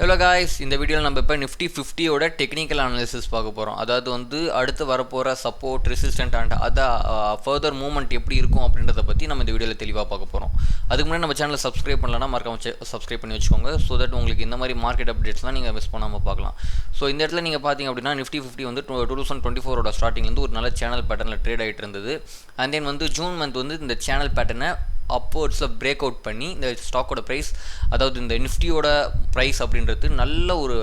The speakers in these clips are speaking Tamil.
Hello guys, இந்த வீடியோவில் நம்ம இப்போ நிஃப்டி 50யோட டெக்னிக்கல் அனாலிசிஸ் பார்க்க போகிறோம். அதாவது வந்து அடுத்து வரப்போகிற support resistant and further movement எப்படி இருக்கும் அப்படின்றத பற்றி நம்ம இந்த வீடியோவில் தெளிவாக பார்க்க போகிறோம். அதுக்கு முன்னாடி நம்ம சேனலை சப்ஸ்கிரைப் பண்ணலன்னா மறக்காம சப்ஸ்கிரைப் பண்ணி வச்சுக்கோங்க. ஸோ தட் உங்களுக்கு இந்த மாதிரி மார்க்கெட் அப்டேட்ஸ்லாம் நீங்கள் மிஸ் பண்ணாமல் பார்க்கலாம். ஸோ இந்த இடத்துல நீங்கள் பார்த்தீங்க அப்படின்னா நிஃப்டி 50 வந்து 2024 ஸ்டார்டிங்லேருந்து ஒரு நல்ல சேனல் பேட்டர்னில் ட்ரேட் ஆகிட்டு இருந்தது. அண்ட் தென் வந்து ஜூன் மந்த் வந்து இந்த சேனல் பேட்டர்னை அப்போர்ட்ஸில் பிரேக் அவுட் பண்ணி இந்த ஸ்டாக்கோட ப்ரைஸ், அதாவது இந்த நிஃப்டியோட ப்ரைஸ் அப்படின்றது நல்ல ஒரு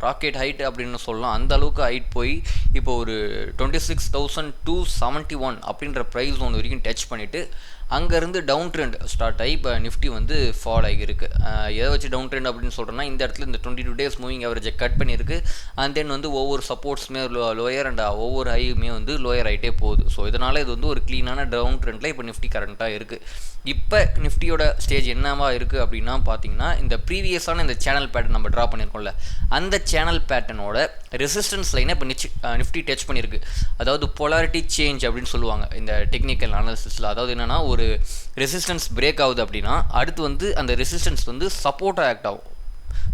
ராக்கெட் ஹைட் அப்படின்னு சொல்லலாம். அந்த அளவுக்கு ஹைட் போய் இப்போ ஒரு 26,271 அப்படின்ற ப்ரைஸ் ஒன்று வரைக்கும் டச் பண்ணிவிட்டு அங்கேருந்து டவுன் ட்ரெண்ட் ஸ்டார்ட் ஆகி இப்போ நிஃப்டி வந்து ஃபால் ஆகியிருக்கு. எதை வச்சு டவுன் ட்ரெண்ட் அப்படின்னு சொல்கிறேன்னா, இந்த இடத்துல இந்த 22 days மூவிங் ஆவரேஜை கட் பண்ணியிருக்கு. அண்ட் தென் வந்து ஒவ்வொரு சப்போர்ட்ஸுமே லோயர் அண்ட் ஒவ்வொரு ஹையுமே வந்து லோயர் ஆகிட்டே போகுது. ஸோ இதனால் இது வந்து ஒரு க்ளீனான டவுன் ட்ரெண்டில் இப்போ நிஃப்டி கரண்ட்டாக இருக்குது. இப்போ நிஃப்டியோட ஸ்டேஜ் என்னவா இருக்குது அப்படின்னா பார்த்தீங்கன்னா, இந்த ப்ரீவியஸான இந்த சேனல் பேட்டர்ன் நம்ம ட்ரா பண்ணியிருக்கோம்ல, அந்த சேனல் பேட்டர்னோட ரெசிஸ்டன்ஸ் லைனை இப்போ நிஃப்டி டச் பண்ணியிருக்கு. அதாவது பொலாரிட்டி சேஞ்ச் அப்படின்னு சொல்லுவாங்க இந்த டெக்னிக்கல் அனாலிசிஸில். அதாவது என்னென்னா, ஒரு ரெசிஸ்டன்ஸ் பிரேக் ஆகுது அப்படின்னா அடுத்து வந்து அந்த ரெசிஸ்டன்ஸ் வந்து சப்போர்ட்டாக ஆக்ட் ஆகும்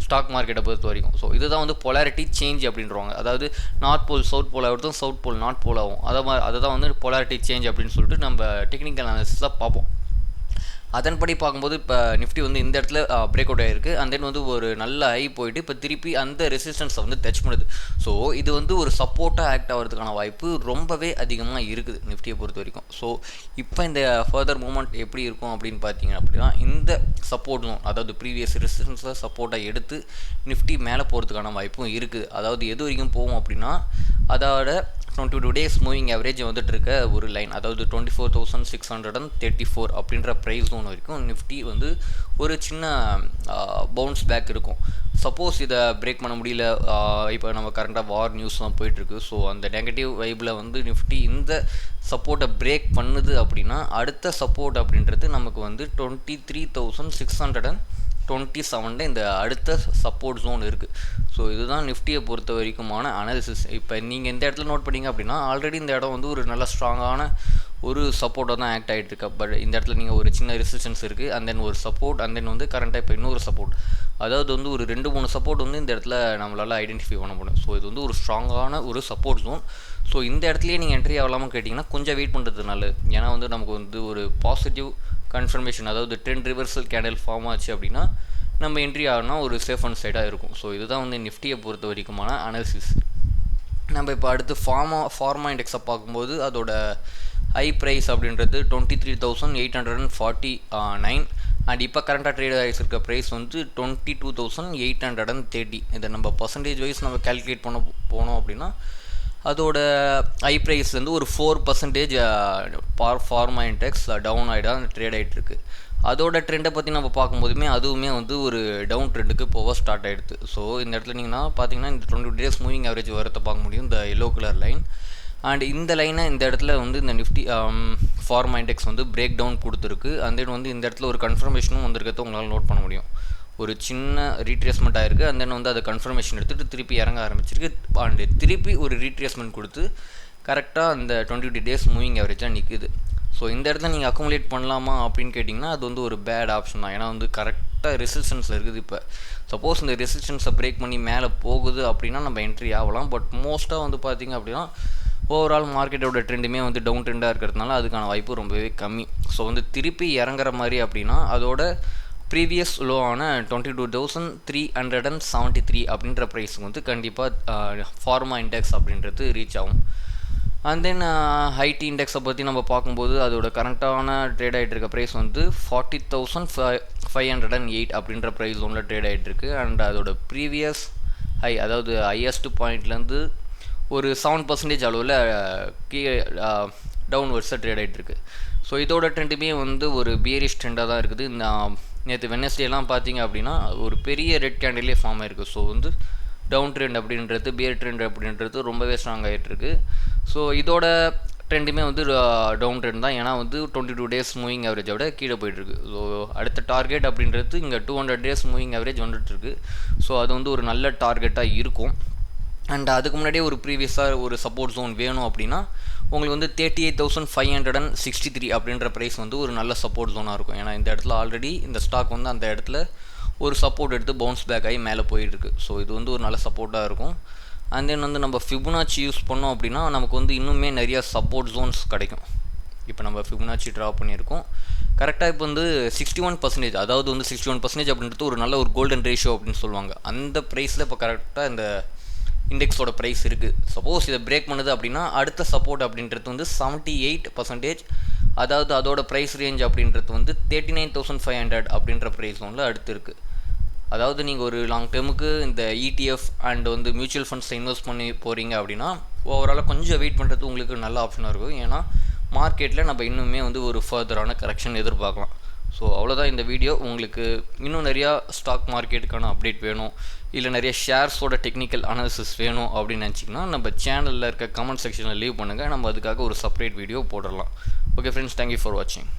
ஸ்டாக் மார்க்கெட்டை பொறுத்த வரைக்கும். ஸோ இதுதான் வந்து பொலாரிட்டி சேஞ்ச் அப்படின்றவாங்க. அதாவது நார்த் போல் சவுத் போல் ஆகிடும், சவுத் போல் நார்த் போல் ஆகும். அதை தான் வந்து பொலாரிட்டி சேஞ்ச் அப்படின்னு சொல்லிட்டு நம்ம டெக்னிக்கல் அனாலிசிஸாக பார்ப்போம். அதன்படி பார்க்கும்போது இப்போ நிஃப்டி வந்து இந்த இடத்துல பிரேக் அவுட் ஆகிருக்கு. அண்ட் தென் வந்து ஒரு நல்ல ஹை போயிட்டு இப்போ திருப்பி அந்த ரெசிஸ்டன்ஸை வந்து டச் பண்ணுது. ஸோ இது வந்து ஒரு சப்போர்ட்டாக ஆக்ட் ஆகிறதுக்கான வாய்ப்பு ரொம்பவே அதிகமாக இருக்குது நிஃப்டியை பொறுத்த வரைக்கும். ஸோ இப்போ இந்த ஃபர்தர் மூவ்மெண்ட் எப்படி இருக்கும் அப்படின்னு பார்த்தீங்க அப்படின்னா, இந்த சப்போர்ட் ஜோன், அதாவது ப்ரீவியஸ் ரெசிஸ்டன்ஸை சப்போர்ட்டாக எடுத்து நிஃப்டி மேலே போகிறதுக்கான வாய்ப்பும் இருக்குது. அதாவது எது வரைக்கும் போகும் அப்படின்னா, அதோட 22 days மூவிங் ஆவரேஜ் வந்துட்டு இருக்க ஒரு லைன், அதாவது 24,634 அப்படின்ற ப்ரைஸ் ஜோன் வரைக்கும் நிஃப்டி வந்து ஒரு சின்ன பவுன்ஸ் பேக் இருக்கும். சப்போஸ் இதை பிரேக் பண்ண முடியல, இப்போ நம்ம கரண்ட்டாக வார் நியூஸ்லாம் போயிட்டுருக்கு. ஸோ அந்த நெகட்டிவ் வைப்பில் வந்து நிஃப்டி இந்த சப்போர்ட்டை பிரேக் பண்ணுது அப்படின்னா அடுத்த சப்போர்ட் அப்படின்றது நமக்கு வந்து 23,627 இந்த அடுத்த சப்போர்ட் ஜோன் இருக்குது. ஸோ இதுதான் நிஃப்டியை பொறுத்த வரைக்குமான அனாலிசிஸ். இப்போ நீங்கள் இந்த இடத்துல நோட் பண்ணிங்க அப்படின்னா, ஆல்ரெடி இந்த இடம் வந்து ஒரு நல்ல ஸ்ட்ராங்கான ஒரு சப்போர்ட்டாக தான் ஆக்ட் ஆகிட்டு இருக்கு. பட் இந்த இடத்துல நீங்கள் ஒரு சின்ன ரெசிஸ்டன்ஸ் இருக்குது, அண்ட் தென் ஒரு சப்போர்ட், அண்ட் தென் வந்து கரண்ட்டாக இப்போ இன்னொரு சப்போர்ட், அதாவது வந்து ஒரு 2-3 சப்போர்ட் வந்து இந்த இடத்துல நம்மளால் ஐடென்டிஃபை பண்ண முடியும். ஸோ இது வந்து ஒரு ஸ்ட்ராங்கான ஒரு சப்போர்ட் ஜோன். ஸோ இந்த இடத்துலையே நீங்கள் என்ட்ரி ஆகலாமல் கேட்டிங்கன்னா கொஞ்சம் வெயிட் பண்ணுறது நல்லது. ஏன்னா வந்து நமக்கு வந்து ஒரு பாசிட்டிவ் கன்ஃபர்மேஷன், அதாவது ட்ரெண்ட் ரிவர்சல் கேண்டில் ஃபார்ம் ஆச்சு அப்படின்னா நம்ம என்ட்ரி ஆகணும்னா ஒரு சேஃப் அண்ட் சைடாக இருக்கும். ஸோ இதுதான் வந்து நிஃப்டியை பொறுத்த வரைக்குமான அனாலிசிஸ். நம்ம இப்போ அடுத்து ஃபார்மா இண்டெக்ஸை பார்க்கும்போது அதோட ஹை ப்ரைஸ் அப்படின்றது 23,849 அண்ட் இப்போ கரண்ட்டாக ட்ரேட் ஆகிருக்க ப்ரைஸ் வந்து 22,830. இதை நம்ம பர்சன்டேஜ் வைஸ் நம்ம கேல்குலேட் பண்ண போனோம் அப்படின்னா அதோட ஹை ப்ரைஸ் வந்து ஒரு 4% ஃபார்மா இண்டெக்ஸ் டவுன் ஆகிடாக ட்ரேட் ஆகிட்டுருக்கு. அதோட ட்ரெண்டை பற்றி நம்ம பார்க்கும்போதுமே அதுவுமே வந்து ஒரு டவுன் ட்ரெண்டுக்கு போக ஸ்டார்ட் ஆகிடுது. ஸோ இந்த இடத்துல நீங்கன்னா பார்த்தீங்கன்னா இந்த 22 days மூவிங் ஆவரேஜ் வரத்தை பார்க்க முடியும், இந்த எல்லோ கலர் லைன். அண்ட் இந்த லைனை இந்த இடத்துல வந்து இந்த நிஃப்டி ஃபார்மா இண்டெக்ஸ் வந்து பிரேக் டவுன் கொடுத்துருக்கு. அண்ட் தென் வந்து இந்த இடத்துல ஒரு கன்ஃபர்மேஷனும் வந்திருக்கிறத உங்களால் நோட் பண்ண முடியும். ஒரு சின்ன ரீட்ரேஸ்மெண்ட் ஆகிருக்கு. அண்ட் தென் வந்து அதை கன்ஃபர்மேஷன் எடுத்துகிட்டு திருப்பி இறங்க ஆரம்பிச்சிருக்கு. அண்ட் திருப்பி ஒரு ரீட்ரேஸ்மெண்ட் கொடுத்து கரெக்டாக அந்த 22 days மூவிங் ஆவரேஜாக நிற்குது. ஸோ இந்த இடத்துல நீங்கள் அக்குமுலேட் பண்ணலாமா அப்படின்னு கேட்டிங்கன்னா அது வந்து ஒரு பேட் ஆப்ஷன் தான். ஏன்னா வந்து கரெக்டாக ரெசிஸ்டன்ஸில் இருக்குது. இப்போ சப்போஸ் இந்த ரெசிஸ்டன்ஸை பிரேக் பண்ணி மேலே போகுது அப்படின்னா நம்ம என்ட்ரி ஆகலாம். பட் மோஸ்ட்டாக வந்து பார்த்திங்க அப்படின்னா ஓவரால் மார்க்கெட்டோட ட்ரெண்டுமே வந்து டவுன் ட்ரெண்டாக இருக்கிறதுனால அதுக்கான வாய்ப்பு ரொம்பவே கம்மி. ஸோ வந்து திருப்பி இறங்குற மாதிரி அப்படின்னா அதோட ப்ரீவியஸ் லோ ஆன 22,373 அப்படின்ற ப்ரைஸுக்கு வந்து கண்டிப்பாக ஃபார்மா இண்டெக்ஸ் அப்படின்றது ரீச் ஆகும். அண்ட் தென் ஐடி இண்டெக்ஸை பற்றி நம்ம பார்க்கும்போது அதோட கரண்ட்டான ட்ரேட் ஆகிட்டு இருக்க ப்ரைஸ் வந்து 40,508 அப்படின்ற ப்ரைஸ் ஒன்றில் ட்ரேட் ஆகிட்டுருக்கு. அண்ட் அதோட ப்ரீவியஸ் ஹை, அதாவது ஹையஸ்ட் பாயிண்ட்லேருந்து ஒரு 7% அளவில் டவுன்வர்ட்ஸாக ட்ரேட் ஆகிட்டுருக்கு. ஸோ இதோட ட்ரெண்டுமே வந்து ஒரு பியரிஷ் ட்ரெண்டாக தான் இருக்குது. இந்த நேற்று வெட்னஸ்டேலாம் பார்த்தீங்க அப்படின்னா ஒரு பெரிய ரெட் கேண்டிலே ஃபார்ம் ஆகிருக்கு. ஸோ வந்து டவுன் ட்ரெண்ட் அப்படின்றது, பியர் ட்ரெண்ட் அப்படின்றது ரொம்பவே ஸ்ட்ராங் ஆகிட்டுருக்கு. ஸோ இதோட ட்ரெண்டுமே வந்து டவுன் ட்ரெண்ட் தான். ஏன்னா வந்து 22 days மூவிங் ஆவரேஜை விட கீழே போயிட்டுருக்கு. ஸோ அடுத்த டார்கெட் அப்படின்றது இங்கே 200 days மூவிங் ஆவரேஜ் வந்துட்டுருக்கு. ஸோ அது வந்து ஒரு நல்ல டார்கெட்டாக இருக்கும். அண்ட் அதுக்கு முன்னாடியே ஒரு ப்ரீவியஸாக ஒரு சப்போர்ட் ஜோன் வேணும் அப்படின்னா உங்களுக்கு வந்து 38,563 அப்படின்ற ப்ரைஸ் வந்து ஒரு நல்ல சப்போர்ட் ஜோனாக இருக்கும். ஏன்னா இந்த இடத்துல ஆல்ரெடி இந்த ஸ்டாக் வந்து அந்த இடத்துல ஒரு சப்போர்ட் எடுத்து பவுன்ஸ் பேக் ஆகி மேலே போயிட்டுருக்கு. ஸோ இது வந்து ஒரு நல்ல சப்போர்ட்டாக இருக்கும். அண்ட் தென் வந்து நம்ம ஃபிபொனாச்சி யூஸ் பண்ணோம் அப்படின்னா நமக்கு வந்து இன்னுமே நிறையா சப்போர்ட் ஜோன்ஸ் கிடைக்கும். இப்போ நம்ம ஃபிபொனாச்சி ட்ரா பண்ணியிருக்கோம் கரெக்டாக. இப்போ வந்து 61%, அதாவது வந்து 61% அப்படின்றது ஒரு நல்ல ஒரு கோல்டன் ரேஷியோ அப்படின்னு சொல்லுவாங்க. அந்த ப்ரைஸில் இப்போ கரெக்டாக இந்த இண்டெக்ஸோட ப்ரைஸ் இருக்குது. சப்போஸ் இதை பிரேக் பண்ணுது அப்படின்னா அடுத்த சப்போர்ட் அப்படின்றது வந்து 78%, அதாவது அதோட ப்ரைஸ் ரேஞ்ச் அப்படின்றது வந்து 39,500 அப்படின்ற ப்ரைஸ் ஒன்றில் அடுத்து இருக்குது. அதாவது நீங்கள் ஒரு லாங் டேர்முக்கு இந்த இடிஎஃப் அண்ட் வந்து மியூச்சுவல் ஃபண்ட்ஸை இன்வெஸ்ட் பண்ணி போகிறீங்க அப்படின்னா ஓவராலாக கொஞ்சம் வெயிட் பண்ணுறது உங்களுக்கு நல்ல ஆப்ஷனாக இருக்கும். ஏன்னா மார்க்கெட்டில் நம்ம இன்னுமே வந்து ஒரு ஃபர்தரான கரெக்ஷன் எதிர்பார்க்கலாம். ஸோ அவ்வளோதான் இந்த வீடியோ. உங்களுக்கு இன்னும் நிறையா ஸ்டாக் மார்க்கெட்டுக்கான அப்டேட் வேணும், இல்லை நிறைய ஷேர்ஸோட டெக்னிக்கல் அனாலிசிஸ் வேணும் அப்படின்னு நினச்சிங்கன்னா நம்ம சேனலில் இருக்க கமெண்ட் செக்ஷனில் லீவ் பண்ணுங்கள். நம்ம அதுக்காக ஒரு செப்பரேட் வீடியோ போடலாம். ஓகே ஃப்ரெண்ட்ஸ், தேங்க்யூ ஃபார் வாட்சிங்.